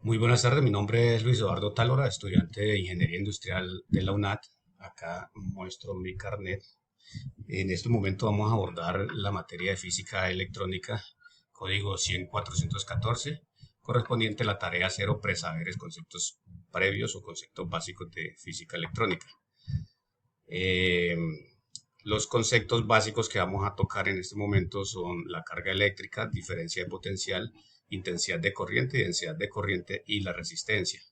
Muy buenas tardes, mi nombre es Luis Eduardo Tálora, estudiante de Ingeniería Industrial de la UNAT. Acá muestro mi carnet. En este momento vamos a abordar la materia de física electrónica, código 100.414, correspondiente a la tarea cero, presaberes, conceptos previos o conceptos básicos de física electrónica. Eh, los conceptos básicos que vamos a tocar en este momento son la carga eléctrica, diferencia de potencial, intensidad de corriente, densidad de corriente y la resistencia.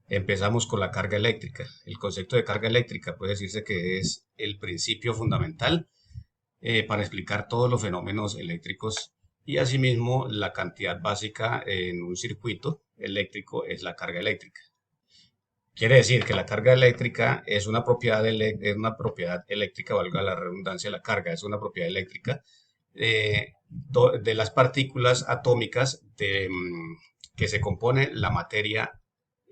Empezamos con la carga eléctrica. El concepto de carga eléctrica puede decirse que es el principio fundamental para explicar todos los fenómenos eléctricos y asimismo la cantidad básica en un circuito eléctrico es la carga eléctrica. Quiere decir que la carga eléctrica es una propiedad eléctrica, valga la redundancia, la carga es una propiedad eléctrica de las partículas atómicas que se compone la materia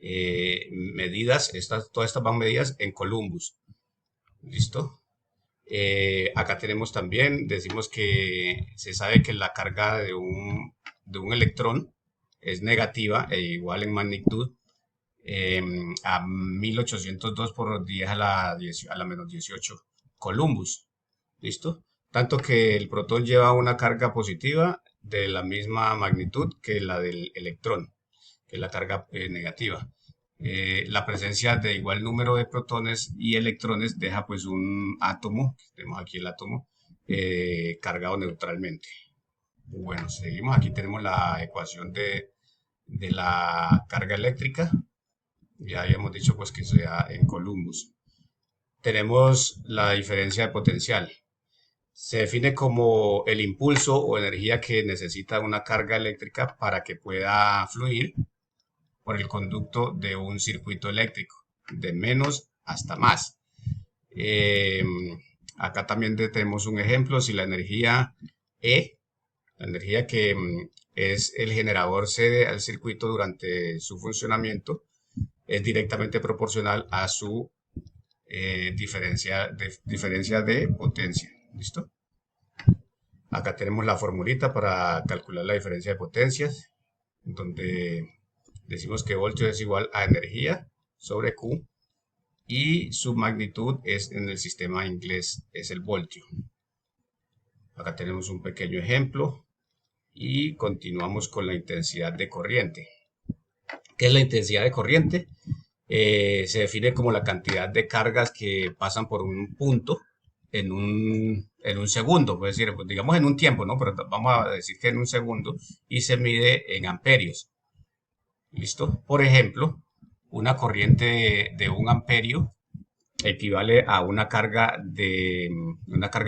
medidas, todas estas van medidas en Columbus. ¿Listo? Acá tenemos también, decimos que se sabe que la carga de un electrón es negativa e igual en magnitud eh, a 1802 por 10 a la menos 18 Columbus. ¿Listo? Tanto que el protón lleva una carga positiva de la misma magnitud que la del electrón, que es la carga negativa. La presencia de igual número de protones y electrones deja pues un átomo, tenemos aquí el átomo, cargado neutralmente. Bueno, seguimos, aquí tenemos la ecuación de la carga eléctrica, ya habíamos dicho pues que sea en Columbus. Tenemos la diferencia de potencial. Se define como el impulso o energía que necesita una carga eléctrica para que pueda fluir por el conducto de un circuito eléctrico, de menos hasta más. Eh, Acá también tenemos un ejemplo, si la energía E, la energía que es el generador cede al circuito durante su funcionamiento, es directamente proporcional a su diferencia de potencia. ¿Listo? Acá tenemos la formulita para calcular la diferencia de potencias, donde decimos que voltio es igual a energía sobre Q y su magnitud es en el sistema inglés, es el voltio. Acá tenemos un pequeño ejemplo y continuamos con la intensidad de corriente. ¿Qué es la intensidad de corriente? Se define como la cantidad de cargas que pasan por un punto en un segundo, puede decir, pues digamos en un tiempo, ¿no? Pero vamos a decir que en un segundo y se mide en amperios. ¿Listo? Por ejemplo, una corriente de 1 amperio equivale a una carga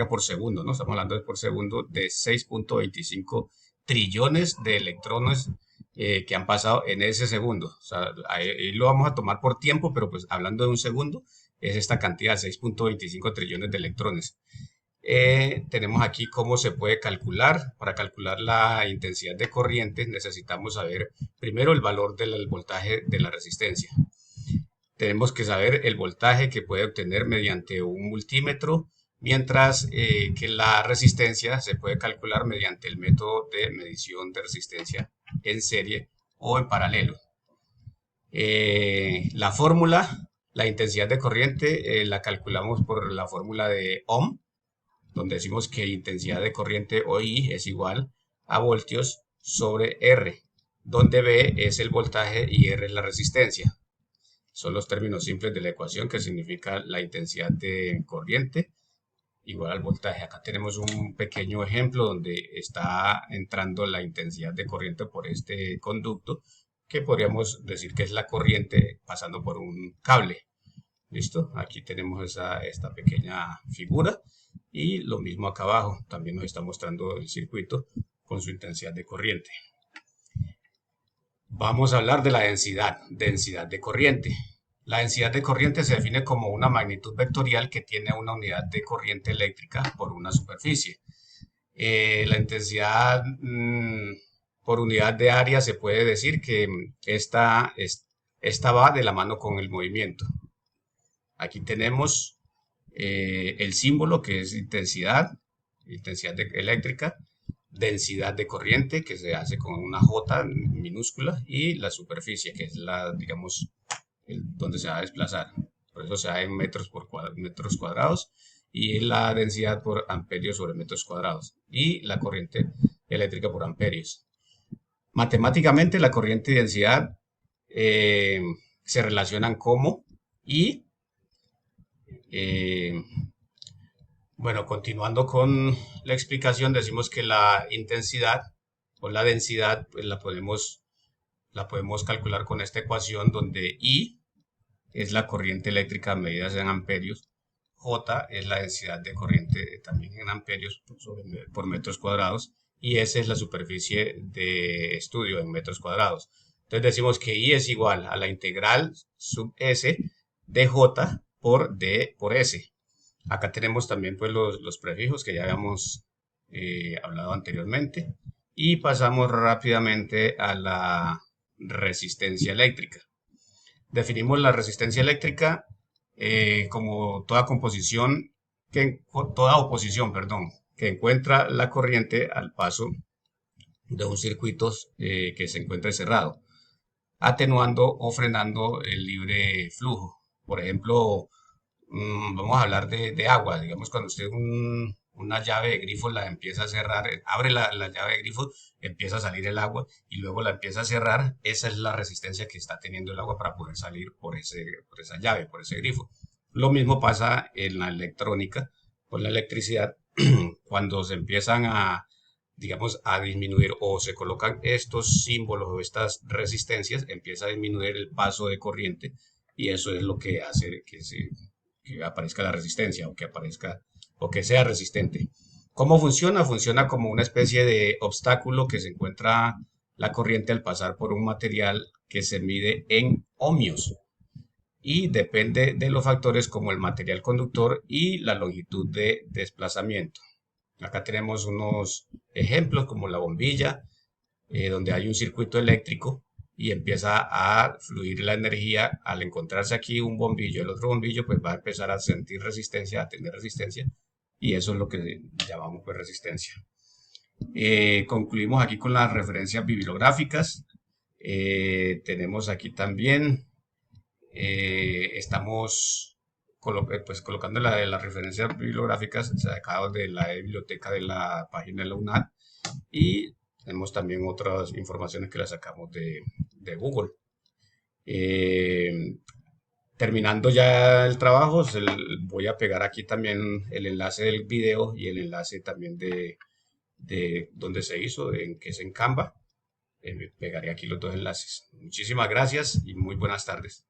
por segundo, ¿no? Estamos hablando de por segundo de 6.25 trillones de electrones que han pasado en ese segundo. O sea, ahí lo vamos a tomar por tiempo, pero pues hablando de un segundo, es esta cantidad, 6.25 trillones de electrones. Tenemos aquí cómo se puede calcular. Para calcular la intensidad de corriente necesitamos saber primero el valor del voltaje de la resistencia. Tenemos que saber el voltaje que puede obtener mediante un multímetro, mientras que la resistencia se puede calcular mediante el método de medición de resistencia en serie o en paralelo. La fórmula, la intensidad de corriente, la calculamos por la fórmula de Ohm, donde decimos que intensidad de corriente o I es igual a voltios sobre R, donde V es el voltaje y R es la resistencia. Son los términos simples de la ecuación que significa la intensidad de corriente igual al voltaje. Acá tenemos un pequeño ejemplo donde está entrando la intensidad de corriente por este conducto, que podríamos decir que es la corriente pasando por un cable. ¿Listo? Aquí tenemos esta pequeña figura y lo mismo acá abajo. También nos está mostrando el circuito con su intensidad de corriente. Vamos a hablar de la densidad de corriente. La densidad de corriente se define como una magnitud vectorial que tiene una unidad de corriente eléctrica por una superficie. La intensidad por unidad de área se puede decir que esta va de la mano con el movimiento. Aquí tenemos el símbolo que es intensidad eléctrica. densidad de corriente, que se hace con una J minúscula, y la superficie, que es la, digamos, donde se va a desplazar. Por eso se da en metros cuadrados, y la densidad por amperios sobre metros cuadrados, y la corriente eléctrica por amperios. Matemáticamente, la corriente y densidad eh, se relacionan como y eh, bueno, continuando con la explicación, decimos que la intensidad o la densidad pues la podemos calcular con esta ecuación donde I es la corriente eléctrica medida en amperios, J es la densidad de corriente también en amperios por metros cuadrados, y S es la superficie de estudio en metros cuadrados. Entonces decimos que I es igual a la integral sub S de J por D por S. Acá tenemos también pues los prefijos que ya habíamos hablado anteriormente, y pasamos rápidamente a la resistencia eléctrica. Definimos la resistencia eléctrica como toda toda oposición, perdón, que encuentra la corriente al paso de un circuito que se encuentre cerrado, atenuando o frenando el libre flujo. Por ejemplo, vamos a hablar de agua. Digamos, cuando usted una llave de grifo la empieza a cerrar, abre la llave de grifo, empieza a salir el agua y luego la empieza a cerrar. Esa es la resistencia que está teniendo el agua para poder salir por esa llave, por ese grifo. Lo mismo pasa en la electrónica, con la electricidad, cuando se empiezan digamos, a disminuir o se colocan estos símbolos o estas resistencias, empieza a disminuir el paso de corriente, y eso es lo que hace que aparezca la resistencia o que aparezca o que sea resistente. ¿Cómo funciona? Funciona como una especie de obstáculo que se encuentra la corriente al pasar por un material que se mide en ohmios y depende de los factores como el material conductor y la longitud de desplazamiento. Acá tenemos unos ejemplos como la bombilla, donde hay un circuito eléctrico y empieza a fluir la energía. Al encontrarse aquí un bombillo, el otro bombillo pues va a empezar a sentir resistencia, a tener resistencia, y eso es lo que llamamos pues resistencia. Concluimos aquí con las referencias bibliográficas. Tenemos aquí también, estamos pues, colocando las referencias bibliográficas sacadas de la biblioteca de la página de la UNAD, y tenemos también otras informaciones que las sacamos de Google. Terminando ya el trabajo, voy a pegar aquí también el enlace del video y el enlace también de donde se hizo, que es en Canva. Pegaré aquí los dos enlaces. Muchísimas gracias y muy buenas tardes.